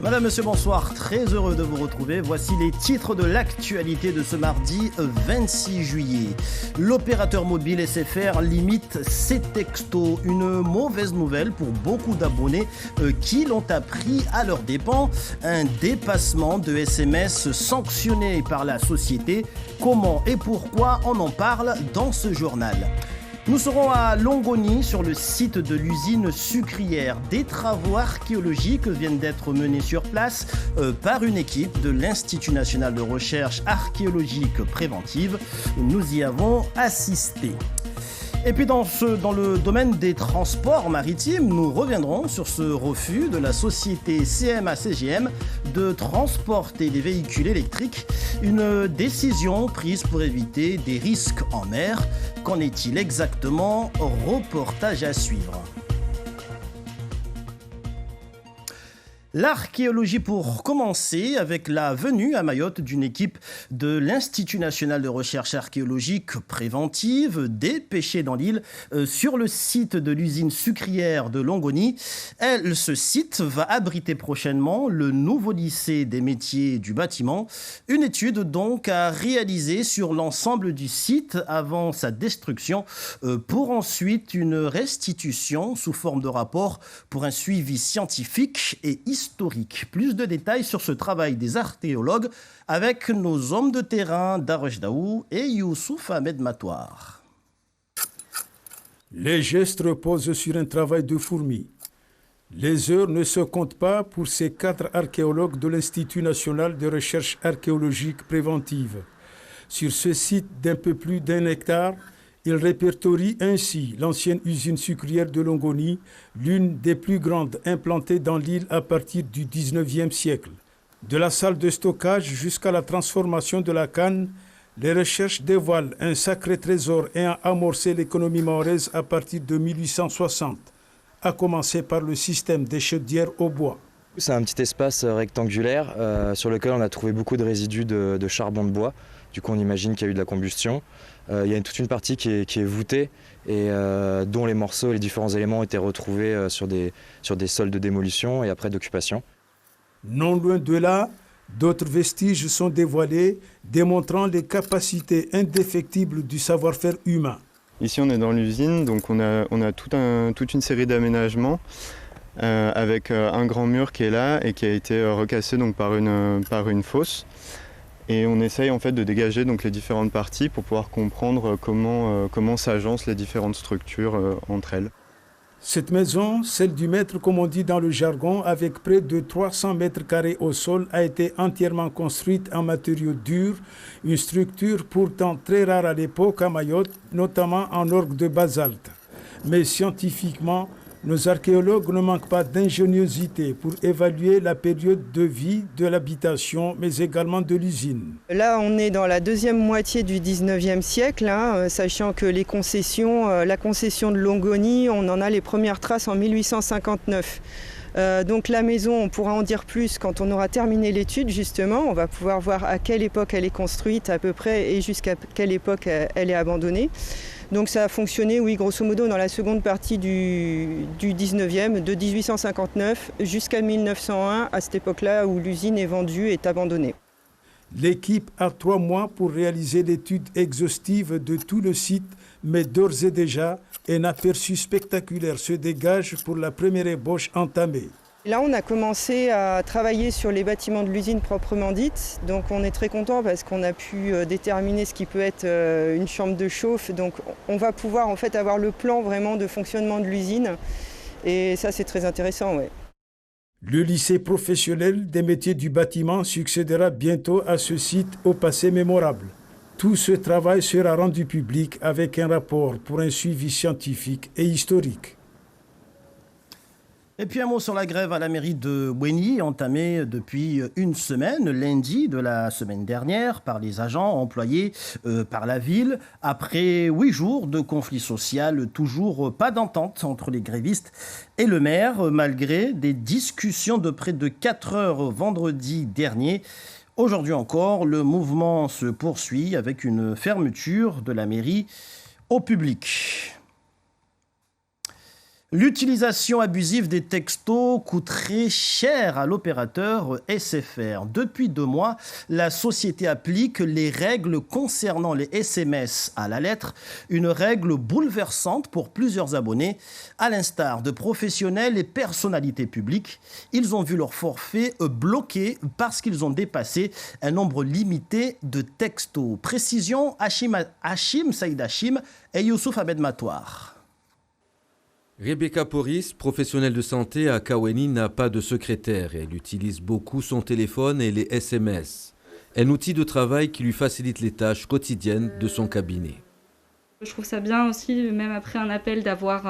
Madame, monsieur, bonsoir. Très heureux de vous retrouver. Voici les titres de l'actualité de ce mardi 26 juillet. L'opérateur mobile SFR limite ses textos. Une mauvaise nouvelle pour beaucoup d'abonnés qui l'ont appris à leurs dépens. Un dépassement de SMS sanctionné par la société. Comment et pourquoi on en parle dans ce journal. Nous serons à Longoni, sur le site de l'usine sucrière. Des travaux archéologiques viennent d'être menés sur place par une équipe de l'Institut national de recherche archéologique préventive. Nous y avons assisté. Et puis dans le domaine des transports maritimes, nous reviendrons sur ce refus de la société CMA-CGM de transporter des véhicules électriques, une décision prise pour éviter des risques en mer. Qu'en est-il exactement? Reportage à suivre. L'archéologie pour commencer, avec la venue à Mayotte d'une équipe de l'Institut national de recherche archéologique préventive dépêchée dans l'île sur le site de l'usine sucrière de Longoni. Ce site va abriter prochainement le nouveau lycée des métiers du bâtiment. Une étude donc à réaliser sur l'ensemble du site avant sa destruction pour ensuite une restitution sous forme de rapport pour un suivi scientifique et historique. Plus de détails sur ce travail des archéologues avec nos hommes de terrain Darosh Daou et Youssouf Ahmed Matouar. Les gestes reposent sur un travail de fourmi. Les heures ne se comptent pas pour ces 4 archéologues de l'Institut national de recherche archéologique préventive. Sur ce site d'un peu plus d'1 hectare, il répertorie ainsi l'ancienne usine sucrière de Longoni, l'une des plus grandes implantées dans l'île à partir du 19e siècle. De la salle de stockage jusqu'à la transformation de la canne, les recherches dévoilent un sacré trésor ayant amorcé l'économie mahoraise à partir de 1860, à commencer par le système des chaudières au bois. C'est un petit espace rectangulaire sur lequel on a trouvé beaucoup de résidus de charbon de bois. Du coup, on imagine qu'il y a eu de la combustion. Il y a toute une partie qui est voûtée et dont les morceaux et les différents éléments ont été retrouvés sur des sols de démolition et après d'occupation. Non loin de là, d'autres vestiges sont dévoilés, démontrant les capacités indéfectibles du savoir-faire humain. Ici, on est dans l'usine, donc on a toute une série d'aménagements avec un grand mur qui est là et qui a été recassé donc, par une fosse. Et on essaye en fait de dégager donc, les différentes parties pour pouvoir comprendre comment s'agencent les différentes structures entre elles. Cette maison, celle du maître comme on dit dans le jargon, avec près de 300 mètres carrés au sol, a été entièrement construite en matériaux durs, une structure pourtant très rare à l'époque à Mayotte, notamment en orgue de basalte. Mais scientifiquement, nos archéologues ne manquent pas d'ingéniosité pour évaluer la période de vie de l'habitation, mais également de l'usine. Là, on est dans la deuxième moitié du 19e siècle, sachant que la concession de Longoni, on en a les premières traces en 1859. Donc la maison, on pourra en dire plus quand on aura terminé l'étude, justement. On va pouvoir voir à quelle époque elle est construite à peu près et jusqu'à quelle époque elle est abandonnée. Donc ça a fonctionné, oui, grosso modo, dans la seconde partie du 19e, de 1859 jusqu'à 1901, à cette époque-là où l'usine est vendue et est abandonnée. L'équipe a 3 mois pour réaliser l'étude exhaustive de tout le site, mais d'ores et déjà, un aperçu spectaculaire se dégage pour la première ébauche entamée. Là, on a commencé à travailler sur les bâtiments de l'usine proprement dite. Donc on est très content parce qu'on a pu déterminer ce qui peut être une chambre de chauffe. Donc on va pouvoir en fait avoir le plan vraiment de fonctionnement de l'usine. Et ça, c'est très intéressant, ouais. Le lycée professionnel des métiers du bâtiment succédera bientôt à ce site au passé mémorable. Tout ce travail sera rendu public avec un rapport pour un suivi scientifique et historique. Et puis un mot sur la grève à la mairie de Bouéni, entamée depuis une semaine, lundi de la semaine dernière, par les agents employés par la ville. Après 8 jours de conflit social, toujours pas d'entente entre les grévistes et le maire, malgré des discussions de près de 4 heures vendredi dernier. Aujourd'hui encore, le mouvement se poursuit avec une fermeture de la mairie au public. L'utilisation abusive des textos coûterait cher à l'opérateur SFR. Depuis 2 mois, la société applique les règles concernant les SMS à la lettre, une règle bouleversante pour plusieurs abonnés. À l'instar de professionnels et personnalités publiques, ils ont vu leur forfait bloqué parce qu'ils ont dépassé un nombre limité de textos. Précision, Saïd Hachim et Youssouf Ahmed Matouar. Rebecca Poris, professionnelle de santé à Kaweni, n'a pas de secrétaire. Elle utilise beaucoup son téléphone et les SMS. Un outil de travail qui lui facilite les tâches quotidiennes de son cabinet. Je trouve ça bien aussi, même après un appel, d'avoir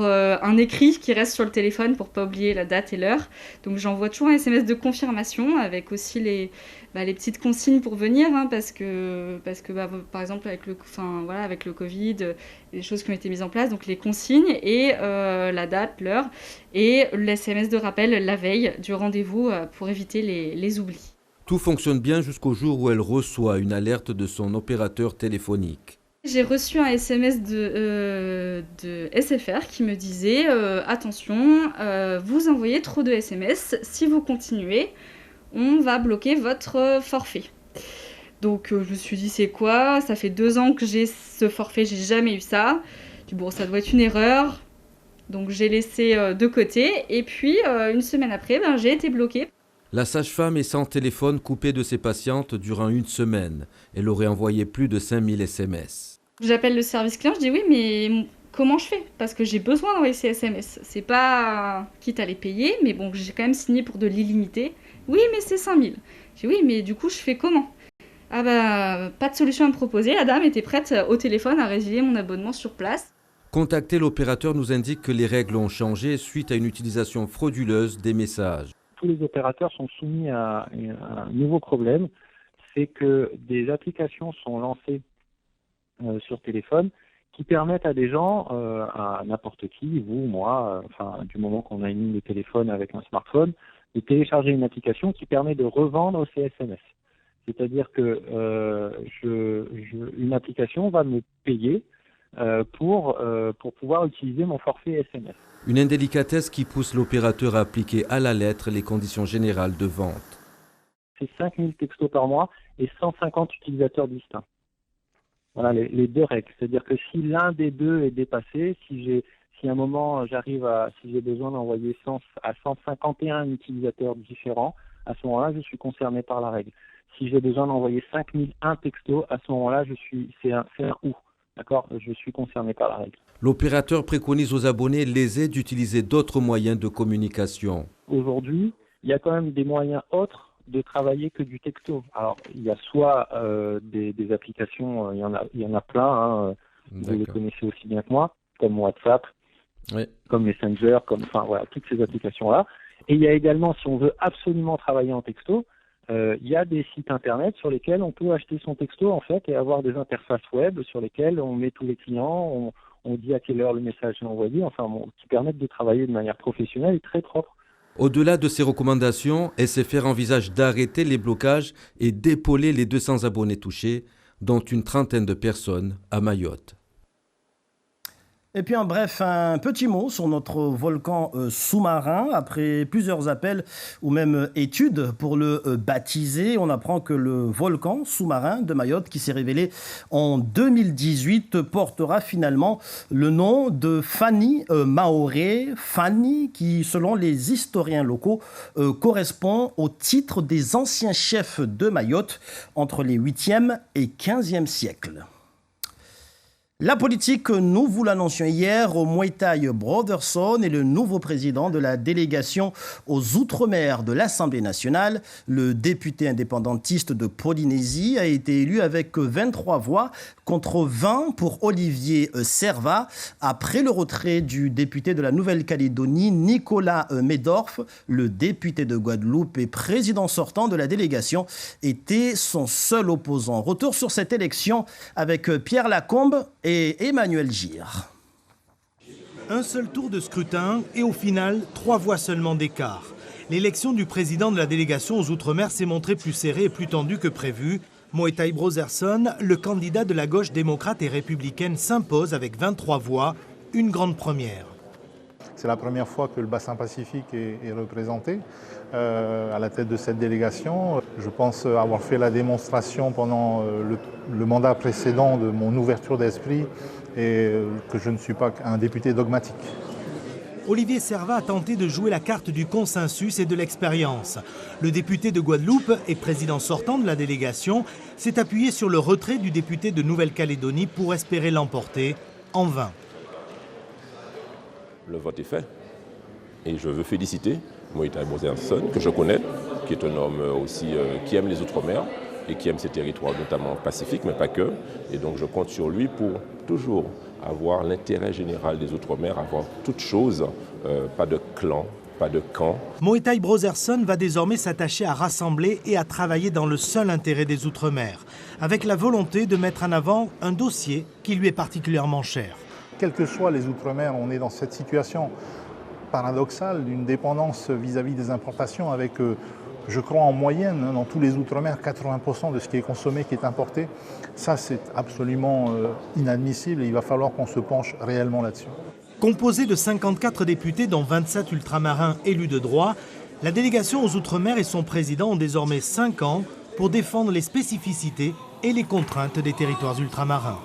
un écrit qui reste sur le téléphone pour ne pas oublier la date et l'heure. Donc j'envoie toujours un SMS de confirmation avec aussi les petites consignes pour venir, parce que par exemple avec le Covid, les choses qui ont été mises en place, donc les consignes et la date, l'heure et le SMS de rappel la veille du rendez-vous pour éviter les oublis. Tout fonctionne bien jusqu'au jour où elle reçoit une alerte de son opérateur téléphonique. J'ai reçu un SMS de SFR qui me disait attention, vous envoyez trop de SMS, si vous continuez, on va bloquer votre forfait. Donc je me suis dit c'est quoi ? Ça fait 2 ans que j'ai ce forfait, j'ai jamais eu ça. Je dis, bon, ça doit être une erreur. Donc j'ai laissé de côté et puis une semaine après, j'ai été bloquée. La sage-femme est sans téléphone, coupée de ses patientes durant 1 semaine. Elle aurait envoyé plus de 5000 SMS. J'appelle le service client, je dis oui, mais comment je fais ? Parce que j'ai besoin d'envoyer ces SMS. C'est pas quitte à les payer, mais bon, j'ai quand même signé pour de l'illimité. Oui, mais c'est 5000. Je dis oui, mais du coup, je fais comment ? Ah pas de solution à me proposer. La dame était prête au téléphone à résilier mon abonnement sur place. Contacter l'opérateur nous indique que les règles ont changé suite à une utilisation frauduleuse des messages. Tous les opérateurs sont soumis à un nouveau problème, c'est que des applications sont lancées sur téléphone qui permettent à des gens, à n'importe qui, vous, moi, du moment qu'on a une ligne de téléphone avec un smartphone, de télécharger une application qui permet de revendre ces SMS. C'est-à-dire que une application va me payer pour pouvoir utiliser mon forfait SMS. Une indélicatesse qui pousse l'opérateur à appliquer à la lettre les conditions générales de vente. C'est 5000 textos par mois et 150 utilisateurs distincts. Voilà les 2 règles. C'est-à-dire que si l'un des 2 est dépassé, si à un moment si j'ai besoin d'envoyer à 151 utilisateurs différents, à ce moment-là, je suis concerné par la règle. Si j'ai besoin d'envoyer 5001 textos, à ce moment-là, c'est un ou. D'accord, je suis concerné par la règle. L'opérateur préconise aux abonnés lésés d'utiliser d'autres moyens de communication. Aujourd'hui, il y a quand même des moyens autres de travailler que du texto. Alors, il y a soit des applications, il y en a plein, vous les connaissez aussi bien que moi, comme WhatsApp, oui, comme Messenger, toutes ces applications-là. Et il y a également, si on veut absolument travailler en texto, il y a des sites internet sur lesquels on peut acheter son texto en fait et avoir des interfaces web sur lesquelles on met tous les clients, on dit à quelle heure le message est envoyé, qui permettent de travailler de manière professionnelle et très propre. Au-delà de ces recommandations, SFR envisage d'arrêter les blocages et d'épauler les 200 abonnés touchés, dont une trentaine de personnes à Mayotte. Et puis en bref, un petit mot sur notre volcan sous-marin. Après plusieurs appels ou même études pour le baptiser, on apprend que le volcan sous-marin de Mayotte, qui s'est révélé en 2018, portera finalement le nom de Fani Maoré. Fani, qui selon les historiens locaux, correspond au titre des anciens chefs de Mayotte entre les 8e et 15e siècles. La politique, nous vous l'annoncions hier, Moïtai Brotherson est le nouveau président de la délégation aux Outre-mer de l'Assemblée nationale. Le député indépendantiste de Polynésie a été élu avec 23 voix contre 20 pour Olivier Servat. Après le retrait du député de la Nouvelle-Calédonie, Nicolas Médorf, le député de Guadeloupe et président sortant de la délégation, était son seul opposant. Retour sur cette élection avec Pierre Lacombe et Emmanuel Gire. Un seul tour de scrutin et au final, 3 voix seulement d'écart. L'élection du président de la délégation aux Outre-mer s'est montrée plus serrée et plus tendue que prévu. Moïtai Brotherson, le candidat de la gauche démocrate et républicaine, s'impose avec 23 voix. une grande première. C'est la première fois que le bassin Pacifique est représenté à la tête de cette délégation. Je pense avoir fait la démonstration pendant le mandat précédent de mon ouverture d'esprit et que je ne suis pas un député dogmatique. Olivier Servat a tenté de jouer la carte du consensus et de l'expérience. Le député de Guadeloupe et président sortant de la délégation s'est appuyé sur le retrait du député de Nouvelle-Calédonie pour espérer l'emporter, en vain. Le vote est fait et je veux féliciter Moïtaï Brozerson, que je connais, qui est un homme aussi qui aime les Outre-mer et qui aime ces territoires, notamment pacifiques, mais pas que. Et donc je compte sur lui pour toujours avoir l'intérêt général des Outre-mer, avoir toute chose, pas de clan, pas de camp. Moïtaï Brozerson va désormais s'attacher à rassembler et à travailler dans le seul intérêt des Outre-mer, avec la volonté de mettre en avant un dossier qui lui est particulièrement cher. Quels que soient les Outre-mer, on est dans cette situation paradoxale d'une dépendance vis-à-vis des importations avec, je crois en moyenne, dans tous les Outre-mer, 80% de ce qui est consommé qui est importé. Ça, c'est absolument inadmissible et il va falloir qu'on se penche réellement là-dessus. Composée de 54 députés, dont 27 ultramarins élus de droit, la délégation aux Outre-mer et son président ont désormais 5 ans pour défendre les spécificités et les contraintes des territoires ultramarins.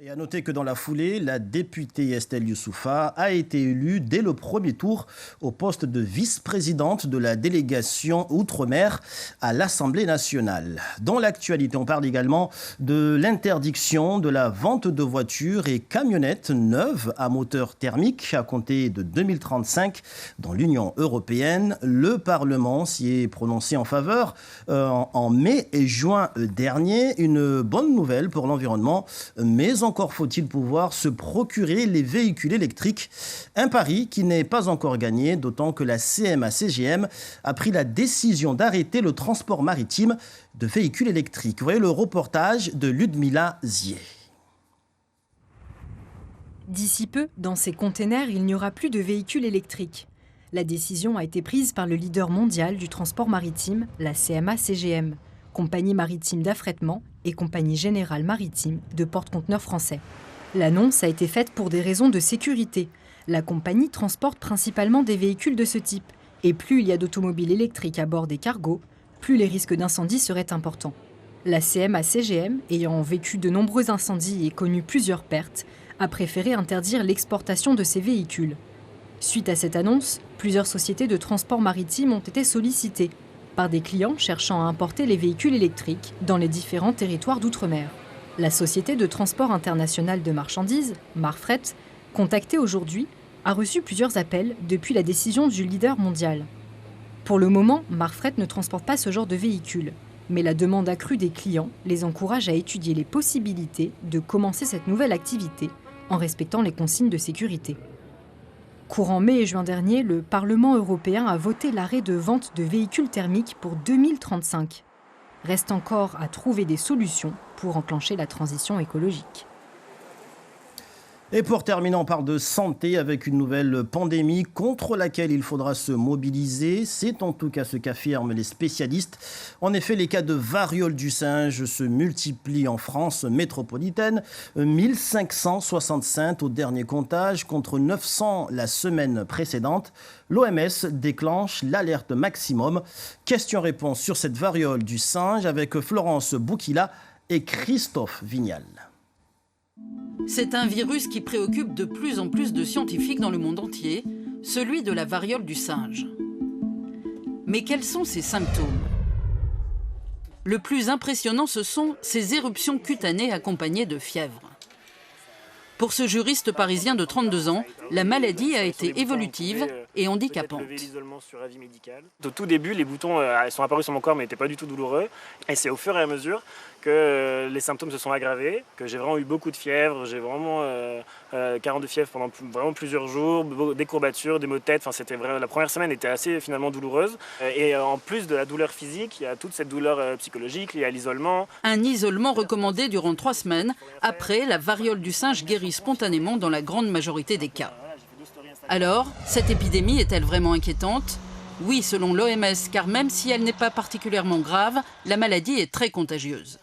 Et à noter que dans la foulée, la députée Estelle Youssoufa a été élue dès le premier tour au poste de vice-présidente de la délégation Outre-mer à l'Assemblée nationale. Dans l'actualité, on parle également de l'interdiction de la vente de voitures et camionnettes neuves à moteur thermique à compter de 2035 dans l'Union européenne. Le Parlement s'y est prononcé en faveur en mai et juin dernier. Une bonne nouvelle pour l'environnement, mais encore faut-il pouvoir se procurer les véhicules électriques. Un pari qui n'est pas encore gagné, d'autant que la CMA-CGM a pris la décision d'arrêter le transport maritime de véhicules électriques. Vous voyez le reportage de Ludmila Zier. D'ici peu, dans ces containers, il n'y aura plus de véhicules électriques. La décision a été prise par le leader mondial du transport maritime, la CMA-CGM, compagnie maritime d'affrètement et compagnie générale maritime de porte-conteneurs français. L'annonce a été faite pour des raisons de sécurité. La compagnie transporte principalement des véhicules de ce type. Et plus il y a d'automobiles électriques à bord des cargos, plus les risques d'incendie seraient importants. La CMA-CGM, ayant vécu de nombreux incendies et connu plusieurs pertes, a préféré interdire l'exportation de ces véhicules. Suite à cette annonce, plusieurs sociétés de transport maritime ont été sollicitées par des clients cherchant à importer les véhicules électriques dans les différents territoires d'outre-mer. La société de transport international de marchandises, Marfret, contactée aujourd'hui, a reçu plusieurs appels depuis la décision du leader mondial. Pour le moment, Marfret ne transporte pas ce genre de véhicules, mais la demande accrue des clients les encourage à étudier les possibilités de commencer cette nouvelle activité en respectant les consignes de sécurité. Courant mai et juin dernier, le Parlement européen a voté l'arrêt de vente de véhicules thermiques pour 2035. Reste encore à trouver des solutions pour enclencher la transition écologique. Et pour terminer, on parle de santé avec une nouvelle pandémie contre laquelle il faudra se mobiliser. C'est en tout cas ce qu'affirment les spécialistes. En effet, les cas de variole du singe se multiplient en France métropolitaine. 1565 au dernier comptage contre 900 la semaine précédente. L'OMS déclenche l'alerte maximum. Question-réponse sur cette variole du singe avec Florence Boukila et Christophe Vignal. C'est un virus qui préoccupe de plus en plus de scientifiques dans le monde entier, celui de la variole du singe. Mais quels sont ses symptômes ? Le plus impressionnant, ce sont ces éruptions cutanées accompagnées de fièvre. Pour ce juriste parisien de 32 ans, la maladie a été évolutive et handicapante. Au tout début, les boutons sont apparus sur mon corps mais n'étaient pas du tout douloureux. Et c'est au fur et à mesure que les symptômes se sont aggravés, que j'ai vraiment eu beaucoup de fièvre. J'ai vraiment 40 de fièvre pendant vraiment plusieurs jours, des courbatures, des maux de tête. Enfin, la première semaine était assez finalement douloureuse. Et en plus de la douleur physique, il y a toute cette douleur psychologique liée à l'isolement. Un isolement recommandé durant 3 semaines. Après, la variole du singe guérit spontanément dans la grande majorité des cas. Alors, cette épidémie est-elle vraiment inquiétante ? Oui, selon l'OMS, car même si elle n'est pas particulièrement grave, la maladie est très contagieuse.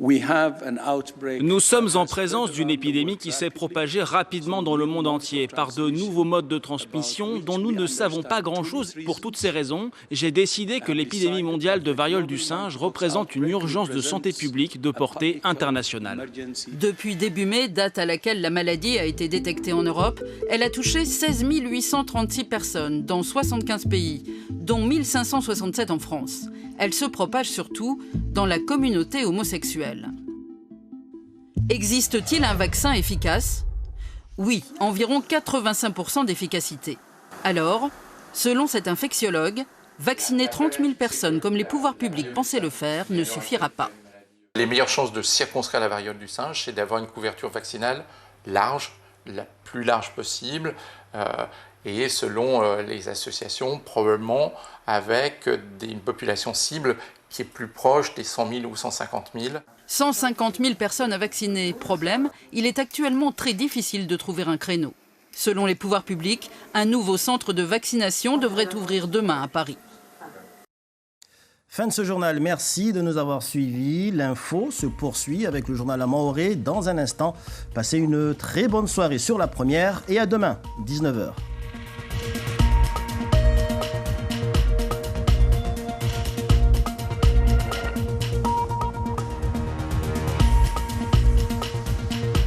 Nous sommes en présence d'une épidémie qui s'est propagée rapidement dans le monde entier par de nouveaux modes de transmission dont nous ne savons pas grand-chose. Pour toutes ces raisons, j'ai décidé que l'épidémie mondiale de variole du singe représente une urgence de santé publique de portée internationale. Depuis début mai, date à laquelle la maladie a été détectée en Europe, elle a touché 16 836 personnes dans 75 pays, dont 1567 en France. Elle se propage surtout dans la communauté homosexuelle. Existe-t-il un vaccin efficace ? Oui, environ 85% d'efficacité. Alors, selon cet infectiologue, vacciner 30 000 personnes comme les pouvoirs publics pensaient le faire ne suffira pas. Les meilleures chances de circonscrire la variole du singe, c'est d'avoir une couverture vaccinale large, la plus large possible, et selon les associations, probablement avec une population cible qui est plus proche des 100 000 ou 150 000. 150 000 personnes à vacciner. Problème, il est actuellement très difficile de trouver un créneau. Selon les pouvoirs publics, un nouveau centre de vaccination devrait ouvrir demain à Paris. Fin de ce journal, merci de nous avoir suivis. L'info se poursuit avec le journal à Mahorais dans un instant. Passez une très bonne soirée sur La Première et à demain, 19h.